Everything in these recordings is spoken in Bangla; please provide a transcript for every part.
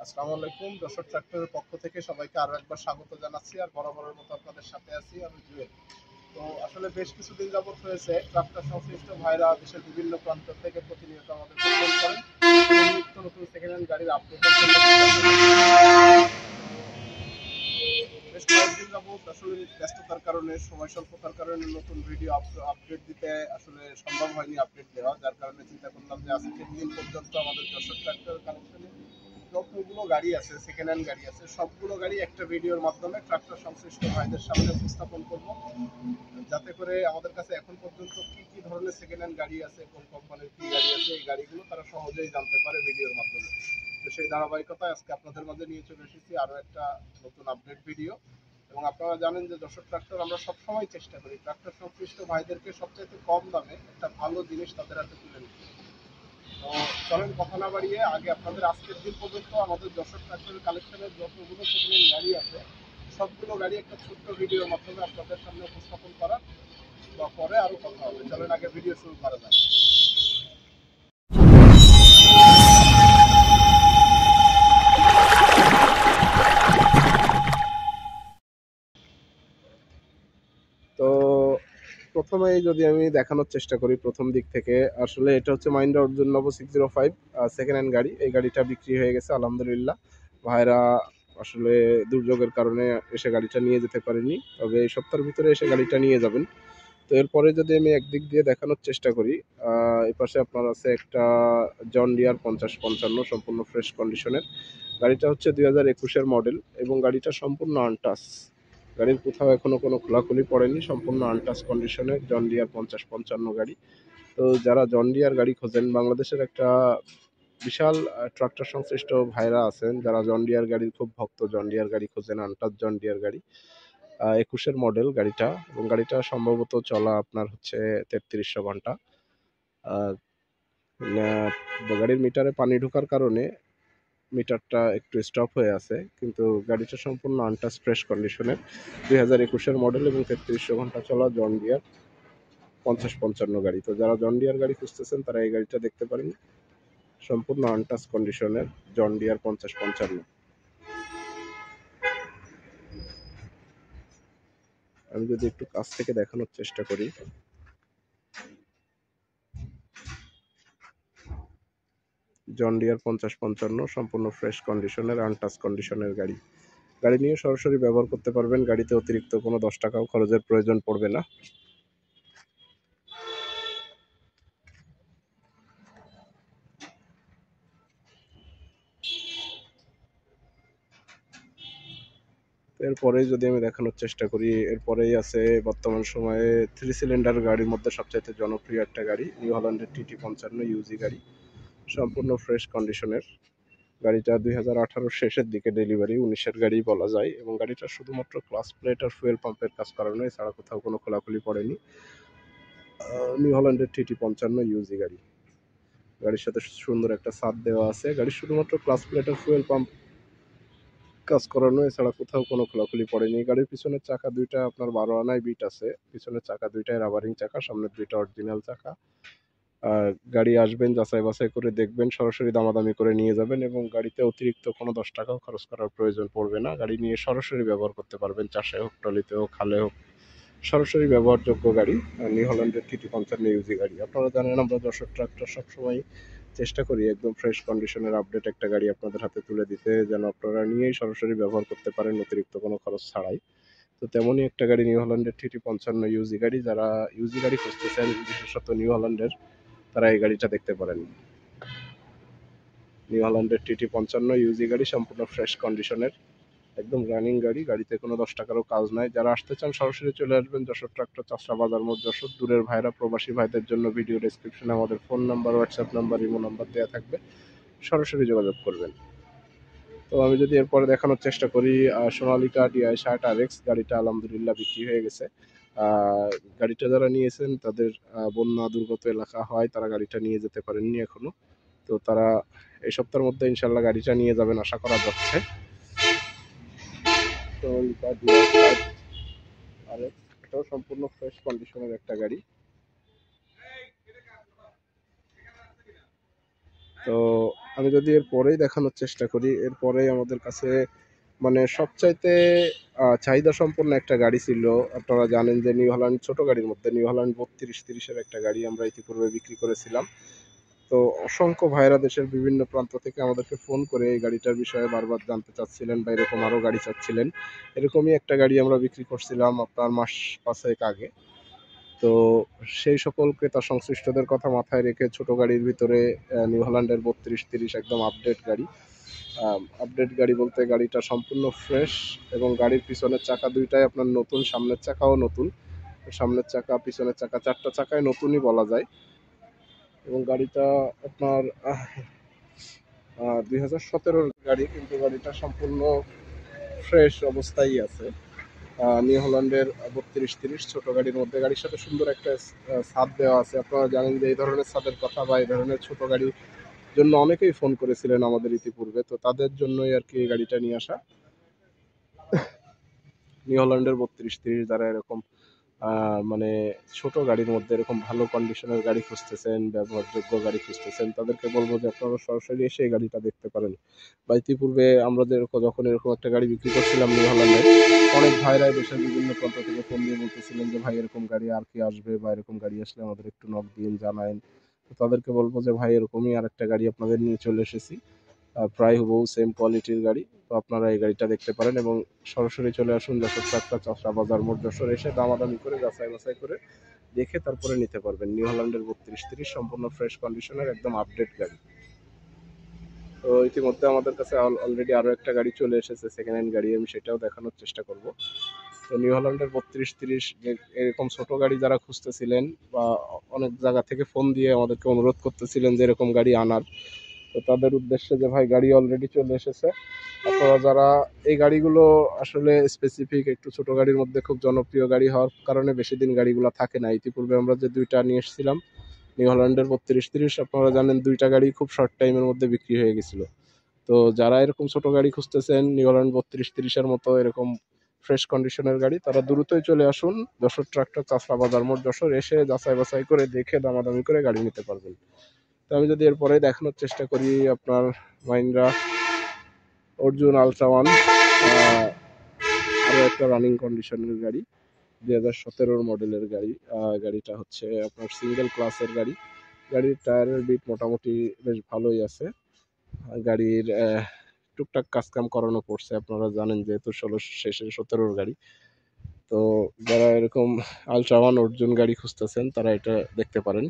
আসসালামু আলাইকুম। যশোর ট্রাক্টরের পক্ষ থেকে সবাইকে আরো একবার স্বাগত জানাচ্ছি। আর বরাবরের মতো আপনাদের সাথে আছি আমি জুয়েল। তো আসলে বেশ কিছুদিন যাবত হয়েছে ট্রাক্টর সংশ্লিষ্ট ভাইরা দেশের বিভিন্ন প্রান্ত থেকে প্রতিনিয়ত আমাদের ফোন করেন এবং নিত্য নতুন সেকেন্ড হ্যান্ড গাড়ির আপডেটের জন্য বেশ কয়েকদিন যাবত আসলে ব্যস্ততার কারণে, সময় স্বল্পতার কারণে নতুন ভিডিও আপডেট দিতে আসলে সম্ভব হয়নি, আপডেট দেওয়া। যার কারণে চিন্তা করলাম যে আজকের দিন পর্যন্ত আমাদের যশোর ট্রাক্টর কালেকশনে যতগুলো গাড়ি আছে, সেকেন্ড হ্যান্ড গাড়ি আছে, সবগুলো গাড়ি একটা ভিডিওর মাধ্যমে ট্রাক্টর সংশ্লিষ্ট ভাইদের সামনে উপস্থাপন করব, যাতে করে আমাদের কাছে এখন পর্যন্ত কি কি ধরনের সেকেন্ড হ্যান্ড গাড়ি আছে, কোন কোম্পানির কি গাড়ি আছে, এই গাড়িগুলো তারা সহজেই জানতে পারে ভিডিওর মাধ্যমে। তো সেই ধারাবাহিকতায় আজকে আপনাদের মাঝে নিয়ে চলে এসেছি আরো একটা নতুন আপডেট ভিডিও। এবং আপনারা জানেন যে যশোর ট্রাক্টর আমরা সবসময় চেষ্টা করি ট্রাক্টর সংশ্লিষ্ট ভাইদেরকে সবচাইতে কম দামে একটা ভালো জিনিস তাদের হাতে তুলে দিতে। তো চলেন কথা না বাড়িয়ে আগে আপনাদের আজকের দিন পর্যন্ত আমাদের যশোর ট্রাক্টরের কালেকশনের যতগুলো সেকেন্ড গাড়ি আছে সবগুলো গাড়ি একটা ছোট্ট ভিডিওর মাধ্যমে আপনাদের সামনে উপস্থাপন করার, বা পরে আরো কথা হবে। চলেন আগে ভিডিও শুরু করা যাক। তো প্রথমেই যদি আমি দেখানোর চেষ্টা করি প্রথম দিক থেকে, আসলে এটা হচ্ছে মাহিন্দ্রা অর্জুন নব 605 সেকেন্ড হ্যান্ড গাড়ি। এই গাড়িটা বিক্রি হয়ে গেছে আলহামদুলিল্লাহ। ভাইরা আসলে দুর্যোগের কারণে এসে গাড়িটা নিয়ে যেতে পারেনি, তবে এই সপ্তাহের ভিতরে এসে গাড়িটা নিয়ে যাবেন। তো এরপরে যদি আমি একদিক দিয়ে দেখানোর চেষ্টা করি, এই পাশে আপনার আছে একটা জন ডিয়ার 5055 সম্পূর্ণ ফ্রেশ কন্ডিশনের। গাড়িটা হচ্ছে 2021-এর মডেল এবং গাড়িটা সম্পূর্ণ আনটাচ। গাড়ির কোথাও এখনো কোনো খোলাখুলি পড়েনি, সম্পূর্ণ আনটাচ কন্ডিশনের জন ডিয়ার 5055 গাড়ি। তো যারা জন ডিয়ার গাড়ি খোঁজেন, বাংলাদেশের একটা বিশাল ট্রাক্টর সংশ্লিষ্ট ভাইরা আছেন যারা জন ডিয়ার গাড়ির খুব ভক্ত, জন ডিয়ার গাড়ি খোঁজেন, আনটাচ জন ডিয়ার গাড়ি। 21-এর মডেল গাড়িটা, এবং গাড়িটা সম্ভবত চলা আপনার হচ্ছে 3300 ঘন্টা। গাড়ির মিটারে পানি ঢোকার কারণে মিটারটা একটু স্টপ হয়ে আছে, কিন্তু গাড়িটা সম্পূর্ণ আনটাচ ফ্রেশ কন্ডিশনের 2021-এর মডেল এবং 3300 ঘন্টা চলা জন ডিয়ার 5055 গাড়ি। তো যারা জন ডিয়ার গাড়ি খুঁজতেছেন তারা এই গাড়িটা দেখতে পারেন, সম্পূর্ণ আনটাচ কন্ডিশনের জন ডিয়ার 5055। আমি যদি একটু কাছ থেকে দেখানোর চেষ্টা করি, জন ডিয়ার 5055 সম্পূর্ণ ফ্রেশ কন্ডিশনের আনটাচ কন্ডিশনের গাড়ি। গাড়ি নিয়ে সরাসরি ব্যবহার করতে পারবেন, গাড়িতে অতিরিক্ত কোনো 10 টাকাও খরচের প্রয়োজন পড়বে না। এরপরেই যদি আমি দেখানোর চেষ্টা করি, এরপরেই আছে বর্তমান সময়ে 3 সিলিন্ডার গাড়ির মধ্যে সবচাইতে জনপ্রিয় একটা গাড়ি, নিউ হল্যান্ডের TT55 ইউজি গাড়ি, সম্পূর্ণ ফ্রেশ কন্ডিশনের। গাড়িটা 2018 শেষের দিকে ডেলিভারি, 19-এর গাড়ি বলা যায়, এবং গাড়িটা শুধুমাত্র ক্লাস প্লেট আর ফুয়েল পাম্পের কাজ করানো, এছাড়া কোথাও কোনো খোলাখুলি পড়েনি। নিউ হল্যান্ডের TT55 ইউজি গাড়ি। গাড়ির সাথে সুন্দর একটা ছাদ দেওয়া আছে, গাড়ির শুধুমাত্র ক্লাস প্লেট আর ফুয়েল পাম্প কাজ করানো, এছাড়া কোথাও কোনো খোলাখুলি পড়েনি। গাড়ির পিছনের চাকা দুইটা আপনার 12 আনায় বিট আছে, পিছনের চাকা দুইটাই রাবারিং চাকা, সামনের দুইটা অরিজিনাল চাকা। আর গাড়ি আসবেন, যাচাই বাছাই করে দেখবেন, সরাসরি দামাদামি করে নিয়ে যাবেন, এবং গাড়িতে অতিরিক্ত কোনো 10 টাকাও খরচ করার প্রয়োজন পড়বে না। গাড়ি নিয়ে সরাসরি ব্যবহার করতে পারবেন, চাষে হোক, ট্রলিতে হোক, খালে হোক, সরাসরি ব্যবহারযোগ্য গাড়ি নিউ হল্যান্ডের TT55 ইউজি গাড়ি। আপনারা জানেন আমরা যশোর ট্রাক্টর সবসময় চেষ্টা করি একদম ফ্রেশ কন্ডিশনের আপডেট একটা গাড়ি আপনাদের হাতে তুলে দিতে, যেন আপনারা নিয়েই সরাসরি ব্যবহার করতে পারেন অতিরিক্ত কোনো খরচ ছাড়াই। তো তেমনই একটা গাড়ি নিউ হল্যান্ডের TT55 ইউজি গাড়ি। যারা ইউজি গাড়ি খুঁজতেছেন, বিশেষত নিউ হল্যান্ডের, তারা এই গাড়িটা দেখতে পারেন। নিউ হল্যান্ডের TT55 ইউজি গাড়ি, সম্পূর্ণ ফ্রেশ কন্ডিশনের, একদম রানিং গাড়ি, গাড়িতে কোনো 10 টাকারও কাজ নাই। যারা আসতে চান সরাসরি চলে আসবেন যশোর ট্রাক্টর, চাষরা বাজার মোড়, যশোর। দূরের ভাইরা, প্রবাসী ভাইদের জন্য ভিডিও ডেসক্রিপশনে আমাদের phone number, WhatsApp number, imo number দেওয়া থাকবে, সরাসরি যোগাযোগ করবেন। তো আমি যদি এরপরে দেখানোর চেষ্টা করি, সোনালিকা DI60 RX গাড়িটা আলহামদুলিল্লাহ বিক্রি হয়ে গেছে। গাড়িটা যারা নিয়েছেন তাদের বন্যা দুর্গত এলাকা হয়, তারা গাড়িটা নিয়ে যেতে পারেননি এখনো। তো তারা এই সপ্তাহের মধ্যে ইনশাল্লাহ গাড়িটা নিয়ে যাবেন আশা করা যাচ্ছে। সোনালিকা DI60 RX, এটাও সম্পূর্ণ ফ্রেশ কন্ডিশনের একটা গাড়ি। তো আমি যদি এর পরেই দেখানোর চেষ্টা করি, এরপরেই আমাদের কাছে মানে সবচাইতে চাহিদা সম্পন্ন একটা গাড়ি ছিল। আপনারা জানেন যে নিউ হল্যান্ড ছোট গাড়ির মধ্যে নিউ হল্যান্ড 3230-এর একটা গাড়ি আমরা ইতিপূর্বে বিক্রি করেছিলাম। তো অসংখ্য ভাইরা দেশের বিভিন্ন প্রান্ত থেকে আমাদেরকে ফোন করে এই গাড়িটার বিষয়ে বারবার জানতে চাচ্ছিলেন বা এরকম আরও গাড়ি চাচ্ছিলেন। এরকমই একটা গাড়ি আমরা বিক্রি করছিলাম আপনার মাস 5 আগে। তো সেই সকল ক্রেতা সংশ্লিষ্টদের কথা মাথায় রেখে ছোট গাড়ির ভিতরে নিউ হল্যান্ডের 3230 একদম আপডেট গাড়ি। আপডেট গাড়ি বলতে গাড়িটা সম্পূর্ণ ফ্রেশ এবং গাড়ির পিছনের চাকা দুইটাই আপনার নতুন, সামনের চাকাও নতুন। সামনের চাকা পিছনের চাকা 4টা চাকায় নতুনই বলা যায়। এবং গাড়িটা আপনার 2017-র গাড়ি, কিন্তু গাড়িটা সম্পূর্ণ ফ্রেশ অবস্থায় আছে। নিউ হল্যান্ডের 3230 ছোট গাড়ির মধ্যে গাড়ির সাথে সুন্দর একটা ছাদ দেওয়া আছে। আপনারা জানেন যে এই ধরনের ছাদের কথা বা এই ধরনের ছোট গাড়ির জন্য অনেকেই ফোন করেছিলেন আমাদের ইতিপূর্বে, তো তাদের জন্যই আর কি এই গাড়িটা নিয়ে আসা। নিউ হল্যান্ডের 3230 যারা এরকম মানে ছোট গাড়ির মধ্যে এরকম ভালো কন্ডিশনের গাড়ি খুঁজতেছেন, ব্যবহারযোগ্য গাড়ি খুঁজতেছেন, তাদেরকে বলবো যে আপনারা সরাসরি এসে এই গাড়িটা দেখতে পারেন। বা ইতিপূর্বে আমরা যখন এরকম একটা গাড়ি বিক্রি করছিলাম নিউ হল্যান্ডে, অনেক ভাইরাই দেশের বিভিন্ন প্রান্ত থেকে ফোন দিয়ে বলতেছিলেন যে ভাই এরকম গাড়ি আর কি আসবে, বা এরকম গাড়ি আসলে আমাদের একটু নক দিন, জানায়েন। তো তাদেরকে বলবো যে ভাই এরকমই আর একটা গাড়ি আপনাদের নিয়ে চলে এসেছি, প্রায় হুবহু সেম কোয়ালিটির গাড়ি। তো আপনারা এই গাড়িটা দেখতে পারেন এবং সরাসরি চলে আসুন যশোর চারটা চাষরা বাজার মোড় যশোর, এসে দামাদামি করে যাচাই বাছাই করে দেখে তারপরে নিতে পারবেন। নিউ হল্যান্ডের 3230 সম্পূর্ণ ফ্রেশ কন্ডিশনের একদম আপডেট গাড়ি। তো ইতিমধ্যে আমাদের কাছে অলরেডি আরও একটা গাড়ি চলে এসেছে, সেকেন্ড হ্যান্ড গাড়ি, আমি সেটাও দেখানোর চেষ্টা করব। তো নিউ হল্যান্ডের 3230 যে এরকম ছোট গাড়ি যারা খুঁজতেছিলেন বা অনেক জায়গা থেকে ফোন দিয়ে আমাদেরকে অনুরোধ করতেছিলেন যে এরকম গাড়ি আনার, তো তাদের উদ্দেশ্যে যে ভাই গাড়ি অলরেডি চলে এসেছে। আপনারা যারা এই গাড়িগুলো আসলে স্পেসিফিক একটু ছোট গাড়ির মধ্যে খুব জনপ্রিয় গাড়ি হওয়ার কারণে বেশি দিন গাড়িগুলো থাকে না। ইতিপূর্বে আমরা যে দুইটা নিয়ে এসেছিলাম নিউ হল্যান্ডের 3230, আপনারা জানেন দুইটা গাড়ি খুব শর্ট টাইমের মধ্যে বিক্রি হয়ে গেছিল। তো যারা এরকম ছোট গাড়ি খুঁজতেছেন নিউ হল্যান্ড 3230-এর মতো এরকম ফ্রেশ কন্ডিশনের গাড়ি, তারা দ্রুতই চলে আসুন যশোর ট্রাক্টর চাষরা বাজার মোড় যশোর, এসে যাচাই বাছাই করে দেখে দামাদামি করে গাড়ি নিতে পারবেন। তো আমি যদি এরপরে দেখানোর চেষ্টা করি আপনার মাহিন্দ্রা অর্জুন আলট্রা ওয়ান, আরও একটা রানিং কন্ডিশনের গাড়ি, 2017-র মডেলের গাড়ি। গাড়িটা হচ্ছে আপনার সিঙ্গেল ক্লাসের গাড়ি। গাড়ির টায়ারের বিট মোটামুটি বেশ ভালোই আছে। গাড়ির টুকটাক কাজকাম করানো পড়ছে, আপনারা জানেন যেহেতু 16 শেষে 17-র গাড়ি। তো যারা এরকম আলট্রা ওয়ান অর্জুন গাড়ি খুঁজতেছেন তারা এটা দেখতে পারেন।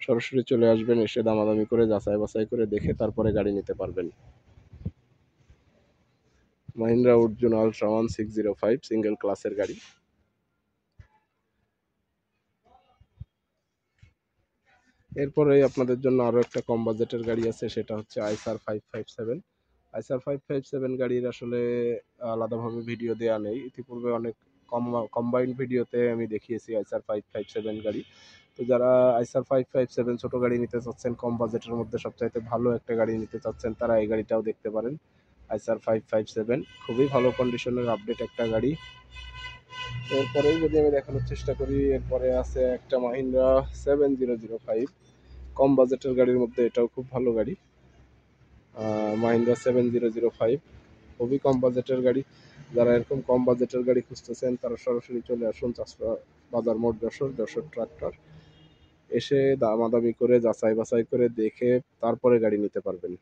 সরাসরি চলে আসবেন, এসে দামাদামি করে যাচাই বাছাই করে দেখে তারপরে গাড়ি নিতে পারবেন। Mahindra Arjun ultra one 605 single ক্লাসের গাড়ি। এরপরে আপনাদের জন্য আরও একটা কম বাজেটের গাড়ি আছে, সেটা হচ্ছে আইসার 557। আইসার 557 গাড়ির আসলে আলাদাভাবে ভিডিও দেওয়া নেই, ইতিপূর্বে অনেক কম্বাইন্ড ভিডিওতে আমি দেখিয়েছি আইসার 557 গাড়ি। তো যারা আইসার 557 ছোট গাড়ি নিতে চাচ্ছেন, কম বাজেটের মধ্যে সবচাইতে ভালো একটা গাড়ি নিতে চাচ্ছেন, তারা এই গাড়িটাও দেখতে পারেন। আইসার 557 খুবই ভালো কন্ডিশনের আপডেট একটা গাড়ি। এরপরেই যদি আমি দেখানোর চেষ্টা করি, এরপরে আছে একটা মাহিন্দ্রা 7005, কম বাজেটের গাড়ির মধ্যে এটাও খুব ভালো গাড়ি। মাহিন্দ্রা 7005 খুবই কম বাজেটের গাড়ি। যারা এরকম কম বাজেটের গাড়ি খুঁজতেছেন তারা সরাসরি চলে আসুন চাষরা বাজার মোড় যশোর, যশোর ট্রাক্টর, এসে দামাদামি করে যাচাই বাছাই করে দেখে তারপরে গাড়ি নিতে পারবেন।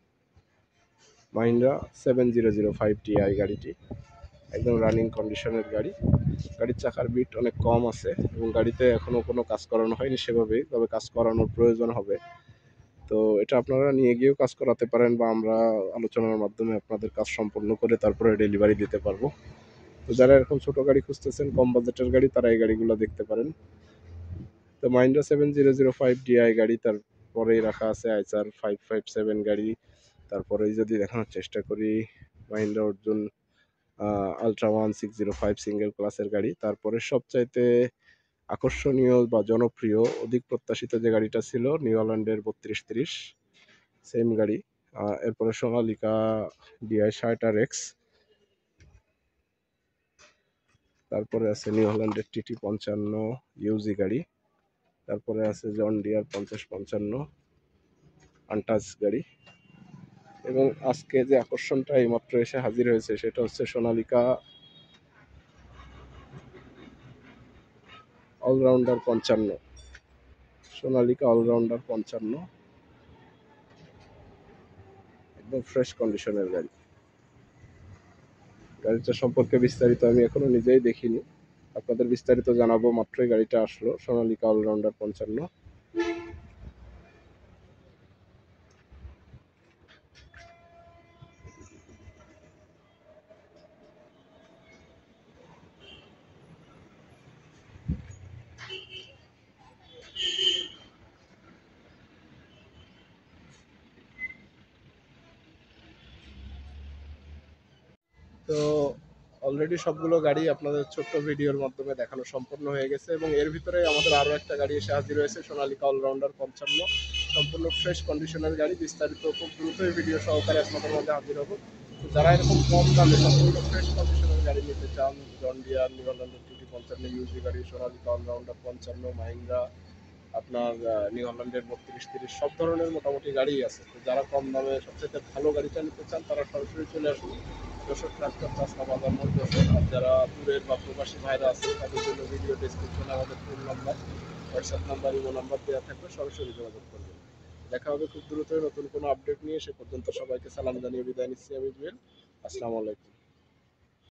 মাহিন্দ্রা 7005 টিআই গাড়িটি একদম রানিং কন্ডিশনের গাড়ি। গাড়ির চাকার বিট অনেক কম আছে এবং গাড়িতে এখনও কোনো কাজ করানো হয়নি সেভাবেই, তবে কাজ করানোর প্রয়োজন হবে। তো এটা আপনারা নিয়ে গিয়েও কাজ করাতে পারেন বা আমরা আলোচনার মাধ্যমে আপনাদের কাজ সম্পন্ন করে তারপরে ডেলিভারি দিতে পারবো। তো যারা এরকম ছোট গাড়ি খুঁজতেছেন কম বাজেটের গাড়ি, তারা এই গাড়িগুলো দেখতে পারেন। তো মাহিন্দ্রা 7005 ডিআই গাড়ি, তারপরেই রাখা আছে আইসার 557 গাড়ি। তারপরে যদি দেখানোর চেষ্টা করি Mahindra Arjun ultra one 605 single ক্লাসের গাড়ি। তারপরে সবচাইতে আকর্ষণীয় বা জনপ্রিয় অধিক প্রত্যাশিত যে গাড়িটা ছিল নিউ হল্যান্ডের 3230 সেম গাড়ি। এরপরে সোনালিকা ডিআই 60RX, তারপরে আছে নিউ হল্যান্ডের টিটি 55 ইউজি গাড়ি, তারপরে আছে জন ডিয়ার 5055 আনটাচ গাড়ি, এবং আজকে যে আকর্ষণটা এইমাত্র এসে হাজির হয়েছে সেটা হচ্ছে সোনালিকা অলরাউন্ডার 55। সোনালিকা অলরাউন্ডার 55 একদম ফ্রেশ কন্ডিশনের গাড়ি। গাড়িটা সম্পর্কে বিস্তারিত আমি এখনো নিজেই দেখিনি, আপনাদের বিস্তারিত জানাবো মাত্রই গাড়িটা আসলো। সোনালিকা অলরাউন্ডার 55। তো অলরেডি সবগুলো গাড়ি আপনাদের ছোট্ট ভিডিওর মাধ্যমে দেখানো সম্পূর্ণ হয়ে গেছে এবং এর ভিতরে আমাদের আরও একটা গাড়ি এসে হাজির হয়েছে, সোনালিকা অলরাউন্ডার 55। সম্পূর্ণ ফ্রেশ কন্ডিশনের গাড়ি। বিস্তারিত খুব দ্রুতই ভিডিও সহকারে আপনাদের মধ্যে হাজির হবো। তো যারা এরকম কম দামে সম্পূর্ণ ফ্রেশ কন্ডিশনের গাড়ি নিতে চান, জন ডিয়ার, নিউ হল্যান্ডের টিটি 55 ইউজি গাড়ি, সোনালিকা অলরাউন্ডার 55, মাহিন্দ্রা, আপনার নিউ হল্যান্ডের 32-30 সব ধরনের মোটামুটি গাড়িই আছে। তো যারা কম দামে সবচেয়ে ভালো গাড়িটা নিতে চান তারা সরাসরি চলে আসুন যশোর ট্রাক্টর চাষা বাজার মোড় যশোর। আর যারা দূরের বা প্রবাসী ভাইরা আছে তাদের জন্য ভিডিও ডেসক্রিপশনে আমাদের phone number, WhatsApp number, imo number দেওয়া থাকবে, সরাসরি যোগাযোগ করবেন। দেখা হবে খুব দ্রুতই নতুন কোনো আপডেট নিয়ে। সে পর্যন্ত সবাইকে সালাম জানিয়ে বিদায় নিচ্ছি আমি জুয়েল। আসসালামু আলাইকুম।